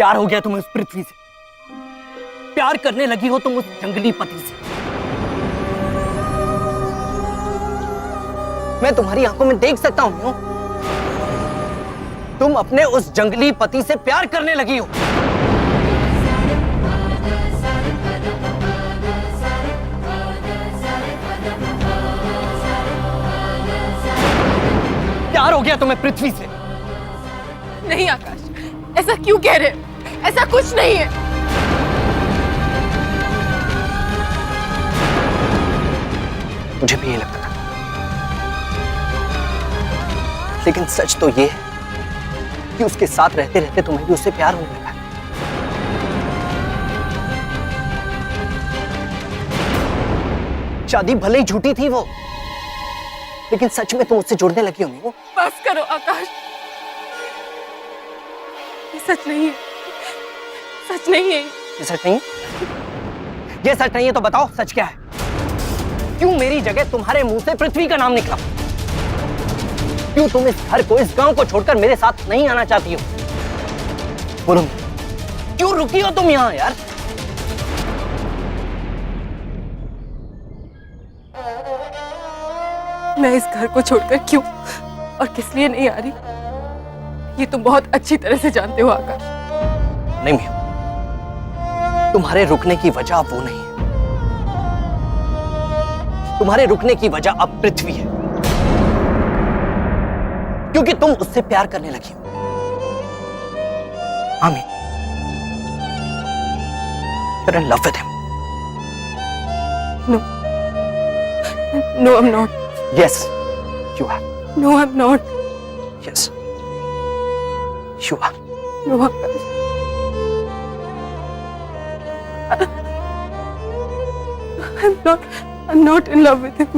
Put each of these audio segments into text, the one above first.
प्यार हो गया तुम्हें उस पृथ्वी से, प्यार करने लगी हो तुम उस जंगली पति से। मैं तुम्हारी आंखों में देख सकता हूं, तुम अपने उस जंगली पति से प्यार करने लगी हो। प्यार हो गया तुम्हें पृथ्वी से। नहीं आकाश, ऐसा क्यों कह रहे हो? ऐसा कुछ नहीं है। मुझे भी ये लगता था, लेकिन सच तो ये है कि उसके साथ रहते रहते तुम्हें भी उससे प्यार होने लगा। शादी भले ही झूठी थी वो, लेकिन सच में तुम उससे जुड़ने लगी होंगी। वो बस करो आकाश, ये सच नहीं है, सच नहीं है। ये सच नहीं है? ये सच नहीं है तो बताओ सच क्या है? क्यों मेरी जगह तुम्हारे मुंह से पृथ्वी का नाम निकला? क्यों तुम इस घर को, इस गांव को छोड़कर मेरे साथ नहीं आना चाहती हो? बोलो, क्यों रुकी हो तुम यहां यार? मैं इस घर को छोड़कर क्यों और किस लिए नहीं आ रही, ये तुम बहुत अच्छी तरह से जानते हो आकाश। नहीं मिया, तुम्हारे रुकने की वजह अब वो नहीं है। तुम्हारे रुकने की वजह अब पृथ्वी है, क्योंकि तुम उससे प्यार करने लगी हो। आमी, you're in love with him. No, no, I'm not. Yes, you are. No, I'm not. Yes, you are. No, Akash. I'm not in love with him.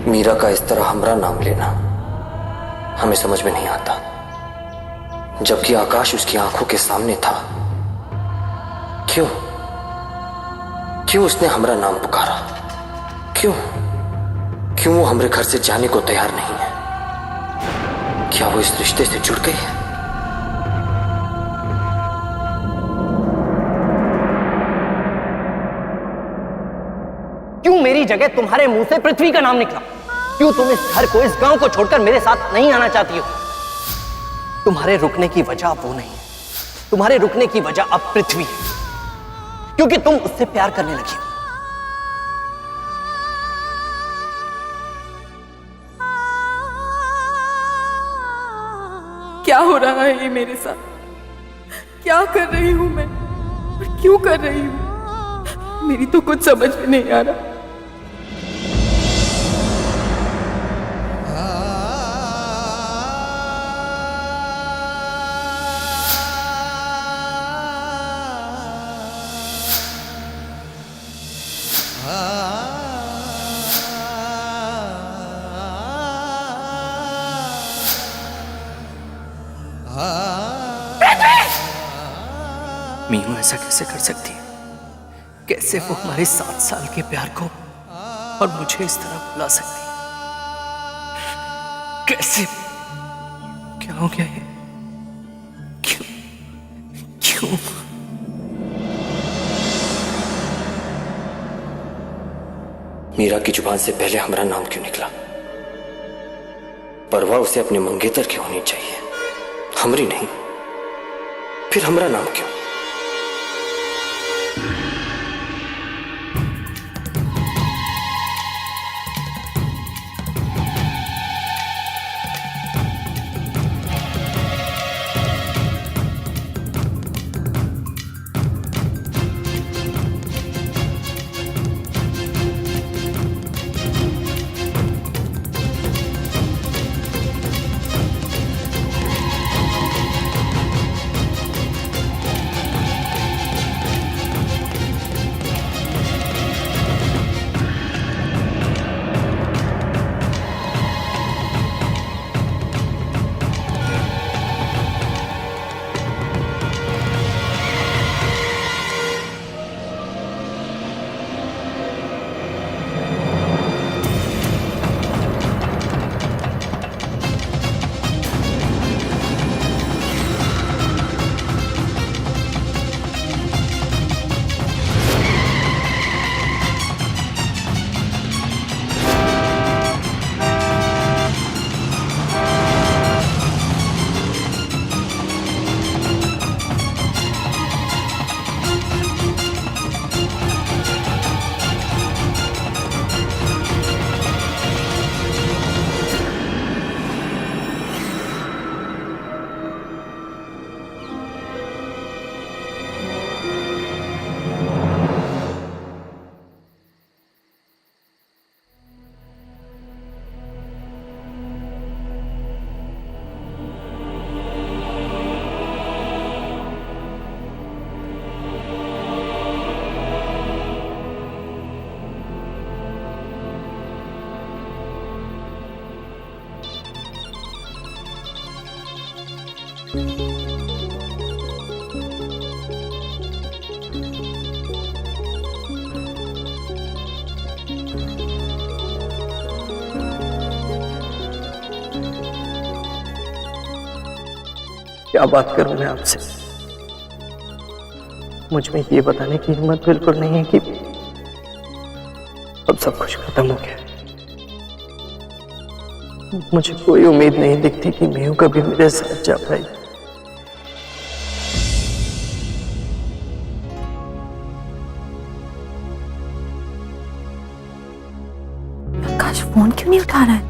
Meera का इस तरह हमरा नाम लेना हमें समझ में नहीं आता, जबकि आकाश उसकी आंखों के सामने था। क्यों उसने हमरा नाम पुकारा? क्यों वो हमरे घर से जाने को तैयार नहीं है? क्या वो इस रिश्ते से जुड़ गई है? क्यों मेरी जगह तुम्हारे मुंह से पृथ्वी का नाम निकला? क्यों तुम इस घर को, इस गांव को छोड़कर मेरे साथ नहीं आना चाहती हो? तुम्हारे रुकने की वजह अब वो नहीं है, तुम्हारे रुकने की वजह अब पृथ्वी है, क्योंकि तुम उससे प्यार करने लगी हो। क्या हो रहा है ये मेरे साथ? क्या कर रही हूं मैं? और क्यों कर रही हूँ? मेरी तो कुछ समझ में नहीं आ रहा। मीनू ऐसा कैसे कर सकती है? कैसे वो हमारे 7 साल के प्यार को और मुझे इस तरह भुला सकती है? कैसे? क्या हो गया ये? क्यों? क्यों? मीरा की जुबान से पहले हमारा नाम क्यों निकला? परवाह उसे अपने मंगेतर की होनी चाहिए, हमरी नहीं। फिर हमारा नाम क्यों? क्या बात करूं मैं आपसे? मुझ में ये बताने की हिम्मत बिल्कुल नहीं है कि अब सब कुछ खत्म हो गया। मुझे कोई उम्मीद नहीं दिखती कि मीनू कभी मेरे साथ जा पाई। आकाश फोन क्यों नहीं उठा रहा है?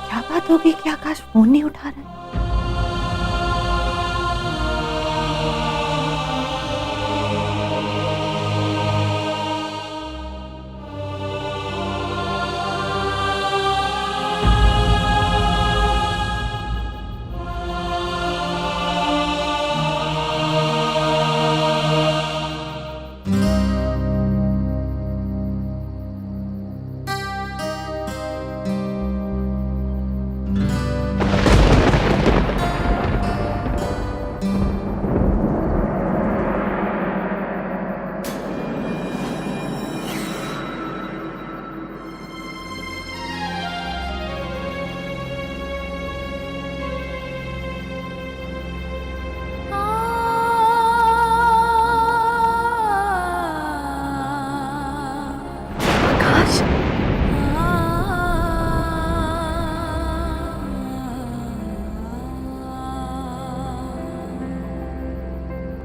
क्या बात होगी कि आकाश फोन नहीं उठा रहा है?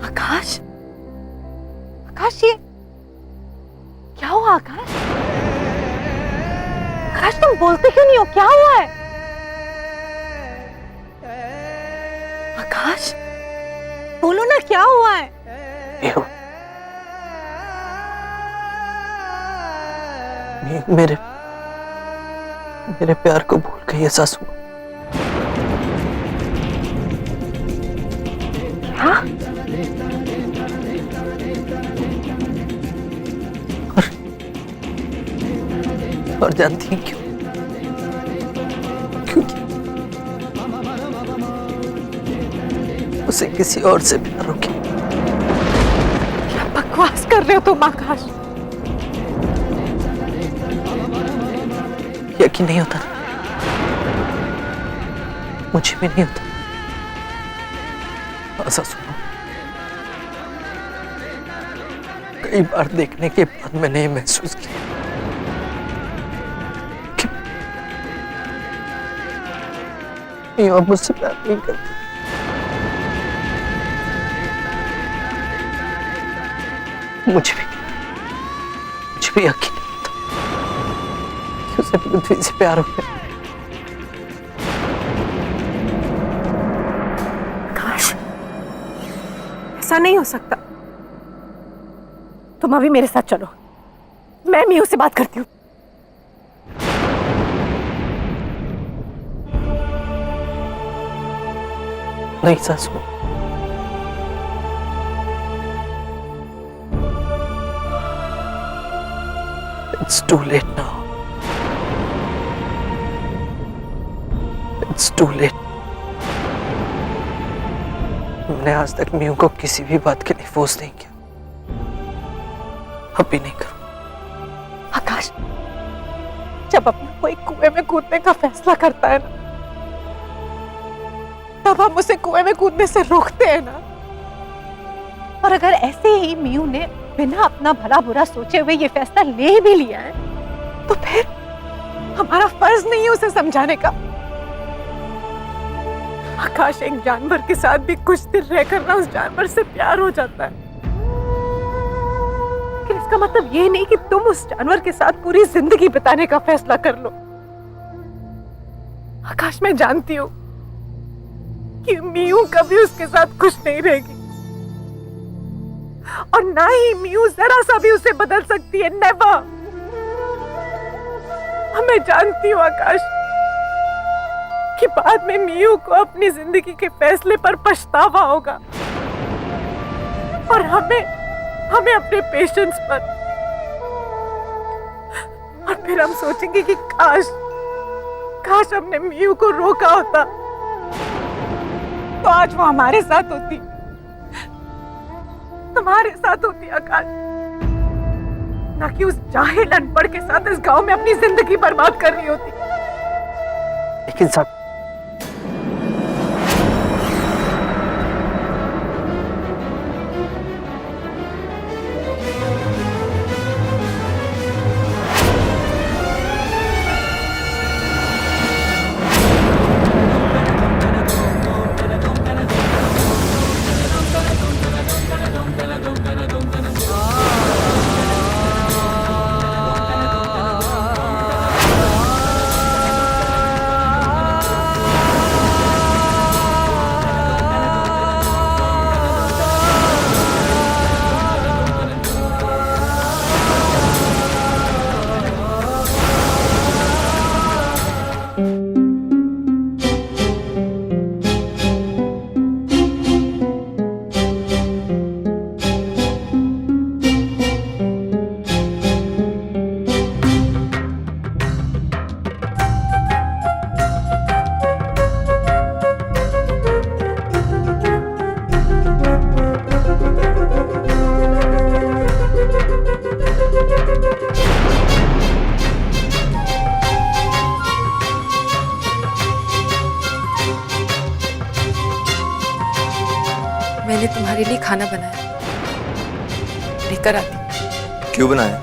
आकाश, आकाश बोलते क्यों नहीं हो? क्या हुआ है? आकाश, बोलो ना, क्या हुआ है? मेरे मेरे प्यार को भूल गई है सासू। हाँ? और जानती हैं क्यों? क्योंकि उसे किसी और से प्यार हो गया। क्या बकवास कर रहे हो तुम आकाश? यकीन नहीं होता, मुझे भी नहीं होता। ऐसा सुनो, कई बार देखने के बाद मैंने ये महसूस किया कि अब मुझसे प्यार नहीं करती। मुझे भी यकीन नहीं होता कि उसे पृथ्वी से प्यार हो गया। आकाश, ऐसा नहीं हो सकता। तुम अभी मेरे साथ चलो, मैं मीनू से बात करती हूँ। नहीं सासू, it's too late now. It's too late. मैंने आज तक मीनू को किसी भी बात के लिए फोर्स नहीं किया, अब भी नहीं करूं। आकाश, जब अपना कोई कुएं में कूदने का फैसला करता है ना, तब हम उसे कुएं में कूदने से रोकते हैं ना। और अगर ऐसे ही मीनू ने बिना अपना भला बुरा सोचे हुए ये फैसला ले भी लिया है, तो फिर हमारा फर्ज नहीं है उसे समझाने का। आकाश, एक जानवर के साथ भी कुछ दिन रहकर ना उस जानवर से प्यार हो जाता है, लेकिन इसका मतलब ये नहीं कि तुम उस जानवर के साथ पूरी जिंदगी बिताने का फैसला कर लो। आकाश, मैं जानती हूँ कि मीनू कभी उसके साथ खुश नहीं रहेगी, और ना ही मीनू जरा सा भी उसे बदल सकती है। नेवर। मैं जानती हूँ आकाश कि बाद में मीनू को अपनी जिंदगी के फैसले पर पछतावा होगा, और हमें अपने पेशेंस पर। और फिर हम सोचेंगे कि काश हमने मीनू को रोका होता, तो आज वो हमारे साथ होती, तुम्हारे साथ होती आकाश, ना कि उस जाहिल अनपढ़ के साथ इस गांव में अपनी जिंदगी बर्बाद कर रही होती। लेकिन सब मैंने तुम्हारे लिए खाना बनाया, लेकर आती। क्यों बनाया?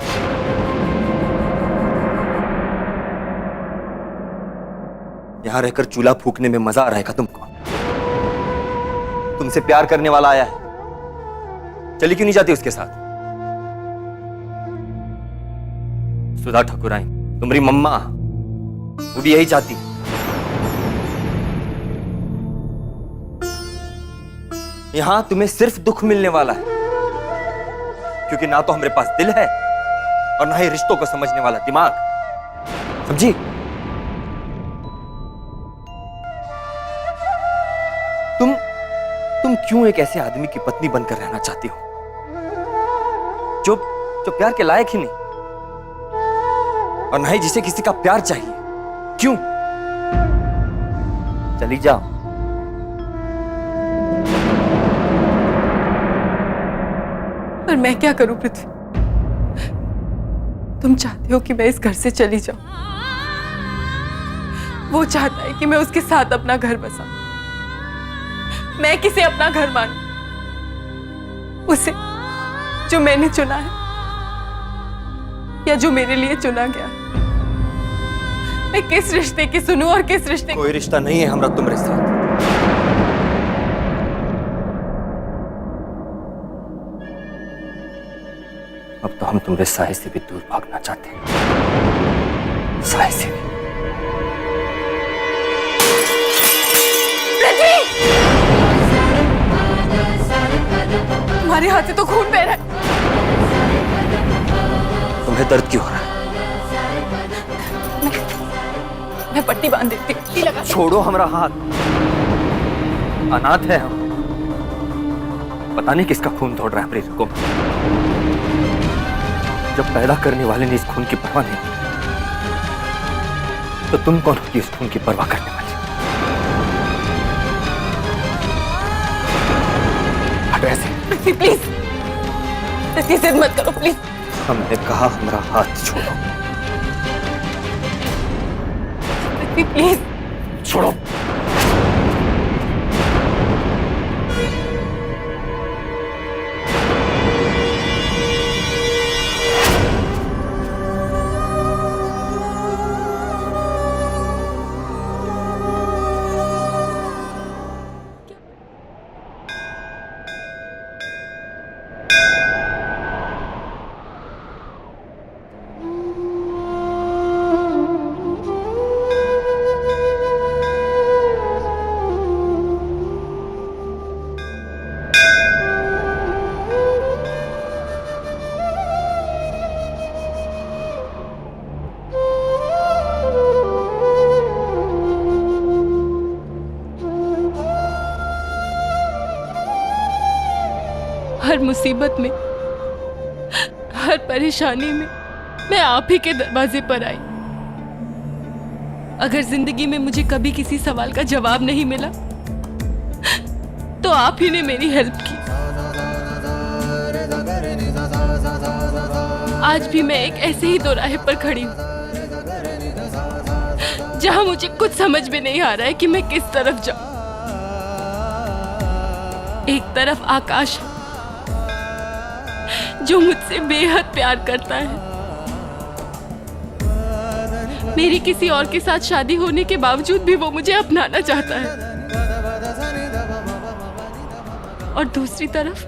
यहां रहकर चूल्हा फूकने में मजा आ रहा है क्या तुमको? तुमसे प्यार करने वाला आया है, चली क्यों नहीं जाती उसके साथ? सुधा ठाकुराइन, तुम्हारी मम्मा वो भी यही चाहती है। यहां तुम्हें सिर्फ दुख मिलने वाला है, क्योंकि ना तो हमारे पास दिल है और ना ही रिश्तों को समझने वाला दिमाग। समझी? तुम क्यों एक ऐसे आदमी की पत्नी बनकर रहना चाहती हो जो प्यार के लायक ही नहीं, और ना ही जिसे किसी का प्यार चाहिए? क्यों? चली जाओ। पर मैं क्या करूं पृथ्वी? तुम चाहते हो कि मैं इस घर से चली जाऊं, वो चाहता है कि मैं उसके साथ अपना घर बसाऊं। मैं किसे अपना घर मानूं? उसे जो मैंने चुना है या जो मेरे लिए चुना गया है? मैं किस रिश्ते की सुनूं और किस रिश्ते कोई रिश्ता नहीं है हमरा तुम्हारे साथ। अब तो हम तुम्हारे साए से भी दूर भागना चाहते हैं, साए से भी। तुम्हारे हाथ से तो खून बह रहा है। तुम्हें दर्द क्यों हो रहा है? मैं पट्टी बांध देती हूं। लगा। छोड़ो हमारा हाथ। अनाथ है हम, पता नहीं किसका खून दौड़ रहा है अपने को। जब पैदा करने वाले ने इस खून की परवाह नहीं की, तो तुम कौन होती इस खून की परवाह करने वाली? हटो ऐसे। प्लीज इसकी जिद मत करो प्लीज। हमने कहा हमारा हाथ छोड़ो। प्लीज छोड़ो। हर मुसीबत में, हर परेशानी में मैं आप ही के दरवाजे पर आई। अगर जिंदगी में मुझे कभी किसी सवाल का जवाब नहीं मिला तो आप ही ने मेरी हेल्प की। आज भी मैं एक ऐसे ही दोराहे पर खड़ी हूं जहां मुझे कुछ समझ में नहीं आ रहा है कि मैं किस तरफ जाऊं। एक तरफ आकाश है जो मुझसे बेहद प्यार करता है, मेरी किसी और के साथ शादी होने के बावजूद भी वो मुझे अपनाना चाहता है। और दूसरी तरफ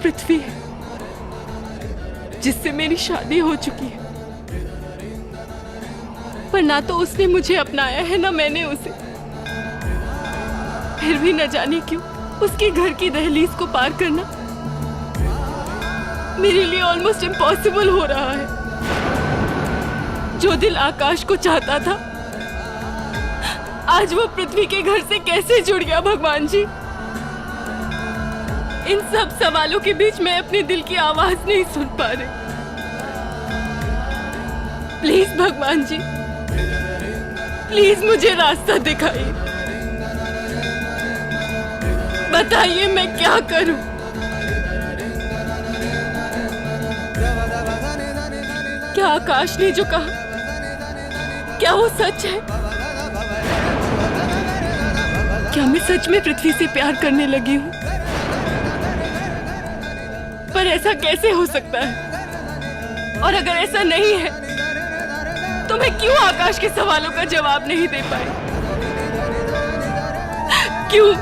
पृथ्वी है जिससे मेरी शादी हो चुकी है, पर ना तो उसने मुझे अपनाया है ना मैंने उसे। फिर भी न जाने क्यों उसके घर की दहलीज को पार करना मेरे लिए ऑलमोस्ट इम्पॉसिबल हो रहा है। जो दिल आकाश को चाहता था आज वो पृथ्वी के घर से कैसे जुड़ गया भगवान जी? इन सब सवालों के बीच मैं अपने दिल की आवाज नहीं सुन पा रही। प्लीज भगवान जी, प्लीज मुझे रास्ता दिखाइए। बताइए मैं क्या करूं? क्या आकाश ने जो कहा क्या वो सच है? क्या मैं सच में पृथ्वी से प्यार करने लगी हूं? पर ऐसा कैसे हो सकता है? और अगर ऐसा नहीं है तो मैं क्यों आकाश के सवालों का जवाब नहीं दे पाई? क्यों?